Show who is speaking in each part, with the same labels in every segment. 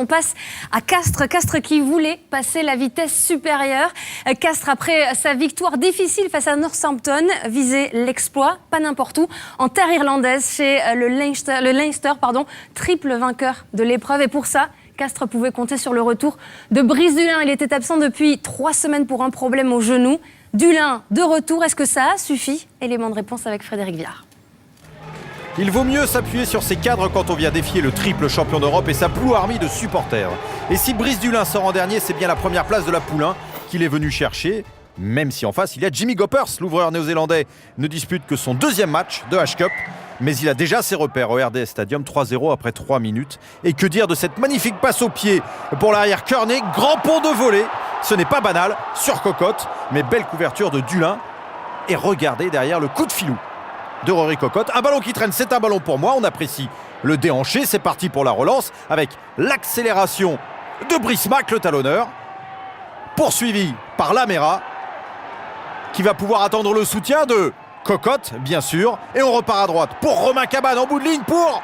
Speaker 1: On passe à Castres. Castres qui voulait passer la vitesse supérieure. Castres, après sa victoire difficile face à Northampton, visait l'exploit, pas n'importe où, en terre irlandaise, chez le Leinster, triple vainqueur de l'épreuve. Et pour ça, Castres pouvait compter sur le retour de Brice Dulin. Il était absent depuis 3 semaines pour un problème au genou. Dulin, de retour, est-ce que ça a suffi? Élément de réponse avec Frédéric Viard.
Speaker 2: Il vaut mieux s'appuyer sur ses cadres quand on vient défier le triple champion d'Europe et sa Blue Army de supporters. Et si Brice Dulin sort en dernier, c'est bien la première place de la poule 1 qu'il est venu chercher. Même si en face, il y a Jimmy Goppers, l'ouvreur néo-zélandais, ne dispute que son 2e match de H-Cup. Mais il a déjà ses repères au RDS Stadium, 3-0 après 3 minutes. Et que dire de cette magnifique passe au pied pour l'arrière Kearney, grand pont de volée. Ce n'est pas banal, sur cocotte, mais belle couverture de Dulin. Et regardez derrière le coup de filou de Rory Cocotte. Un ballon qui traîne, c'est un ballon pour moi. On apprécie le déhanché. C'est parti pour la relance avec l'accélération de Brice Mac, le talonneur. Poursuivi par Lamela, qui va pouvoir attendre le soutien de Cocotte, bien sûr. Et on repart à droite pour Romain Cabane en bout de ligne pour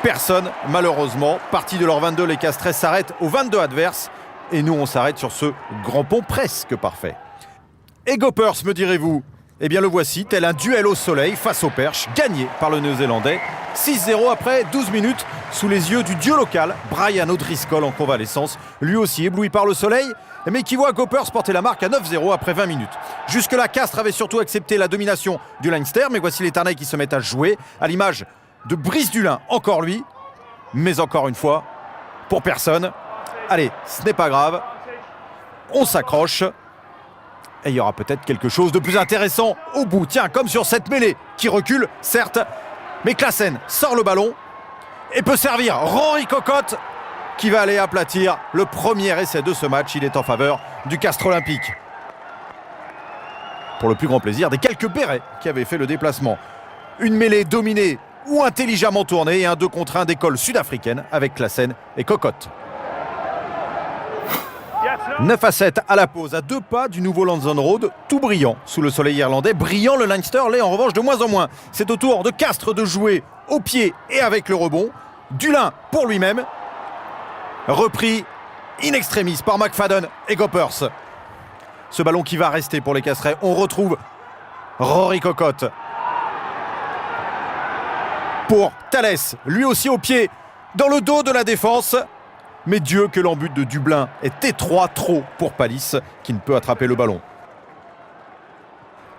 Speaker 2: personne, malheureusement. Parti de leur 22, les Castrais s'arrêtent au 22 adverse. Et nous, on s'arrête sur ce grand pont presque parfait. Et Goppers, me direz-vous? Eh bien le voici, tel un duel au soleil face aux perches, gagné par le Néo-Zélandais. 6-0 après 12 minutes, sous les yeux du dieu local, Brian O'Driscoll en convalescence, lui aussi ébloui par le soleil, mais qui voit Goppers porter la marque à 9-0 après 20 minutes. Jusque-là, Castres avait surtout accepté la domination du Leinster, mais voici les Tarnais qui se mettent à jouer, à l'image de Brice Dulin, encore lui, mais encore une fois, pour personne. Allez, ce n'est pas grave, on s'accroche. Et il y aura peut-être quelque chose de plus intéressant au bout. Tiens, comme sur cette mêlée qui recule, certes, mais Claassen sort le ballon et peut servir Rory Cocotte qui va aller aplatir le premier essai de ce match. Il est en faveur du Castres Olympique. Pour le plus grand plaisir des quelques bérets qui avaient fait le déplacement. Une mêlée dominée ou intelligemment tournée et un 2 contre 1 d'école sud-africaine avec Claassen et Cocotte. 9-7 à la pause, à 2 pas du nouveau Lansdowne Road, tout brillant sous le soleil irlandais. Brillant, le Leinster l'est en revanche de moins en moins. C'est au tour de Castres de jouer au pied et avec le rebond. Dulin pour lui-même. Repris in extremis par McFadden et Goppers. Ce ballon qui va rester pour les Castrais. On retrouve Rory Cocotte. Pour Thalès, lui aussi au pied, dans le dos de la défense. Mais Dieu que l'embut de Dublin est étroit trop pour Palis qui ne peut attraper le ballon.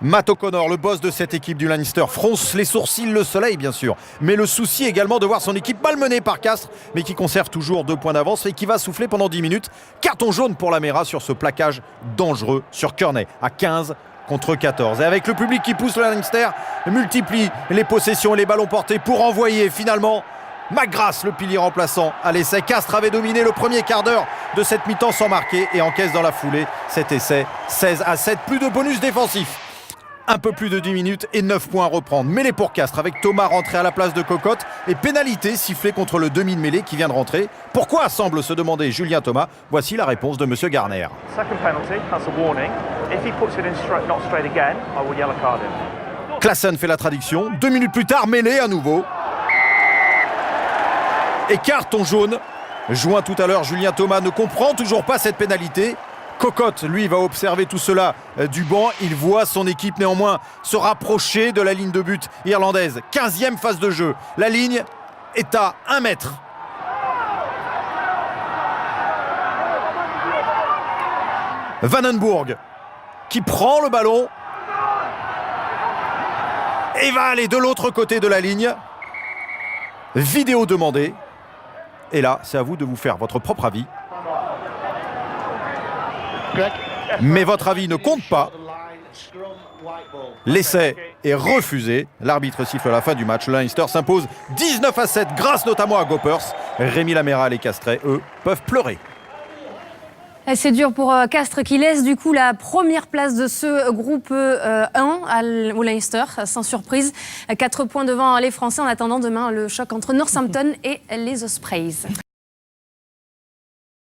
Speaker 2: Matt O'Connor, le boss de cette équipe du Leinster, fronce les sourcils, le soleil bien sûr. Mais le souci également de voir son équipe malmenée par Castres, mais qui conserve toujours 2 points d'avance et qui va souffler pendant 10 minutes. Carton jaune pour Lamela sur ce plaquage dangereux sur Kearney à 15 contre 14. Et avec le public qui pousse le Leinster, multiplie les possessions et les ballons portés pour envoyer finalement McGrath, le pilier remplaçant à l'essai. Castres avait dominé le premier quart d'heure de cette mi-temps sans marquer et encaisse dans la foulée cet essai 16-7, plus de bonus défensif. Un peu plus de 10 minutes et 9 points à reprendre. Mêlée pour Castres avec Thomas rentré à la place de Cocotte et pénalité sifflée contre le demi de mêlée qui vient de rentrer. Pourquoi semble se demander Julien Thomas? Voici la réponse de Monsieur Garner. Claassen fait la traduction. 2 minutes plus tard, mêlée à nouveau. Et carton jaune, joint tout à l'heure, Julien Thomas ne comprend toujours pas cette pénalité. Cocotte, lui, va observer tout cela du banc. Il voit son équipe néanmoins se rapprocher de la ligne de but irlandaise. 15e phase de jeu. La ligne est à 1 mètre. Vandenburg qui prend le ballon et va aller de l'autre côté de la ligne. Vidéo demandée. Et là, c'est à vous de vous faire votre propre avis. Mais votre avis ne compte pas. L'essai est refusé. L'arbitre siffle à la fin du match. Le Leinster s'impose 19-7 grâce notamment à Goppers. Rémi Lamela et les Castrais, eux, peuvent pleurer.
Speaker 1: C'est dur pour Castres qui laisse du coup la première place de ce groupe 1 au Leinster, sans surprise. 4 points devant les Français en attendant demain le choc entre Northampton et les Ospreys.